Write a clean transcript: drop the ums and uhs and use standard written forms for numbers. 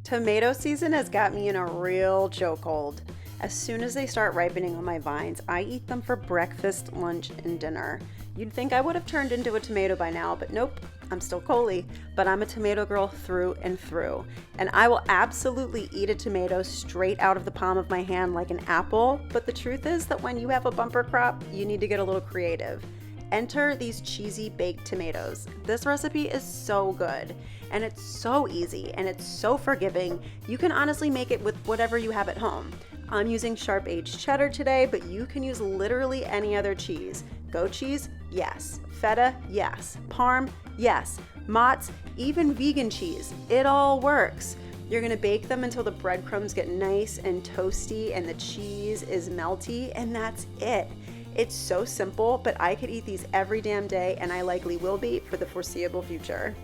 Tomato season has got me in a real chokehold. As soon as they start ripening on my vines, I eat them for breakfast, lunch, and dinner. You'd think I would have turned into a tomato by now, but nope, I'm still Coley, but I'm a tomato girl through and through. And I will absolutely eat a tomato straight out of the palm of my hand like an apple, but the truth is that when you have a bumper crop, you need to get a little creative. Enter these cheesy baked tomatoes. This recipe is so good, and it's so easy, and it's so forgiving. You can honestly make it with whatever you have at home. I'm using sharp aged cheddar today, but you can use literally any other cheese. Goat cheese? Yes. Feta? Yes. Parm? Yes. Mott's? Even vegan cheese. It all works. You're gonna bake them until the breadcrumbs get nice and toasty and the cheese is melty, and that's it. It's so simple, but I could eat these every damn day, and I likely will be for the foreseeable future.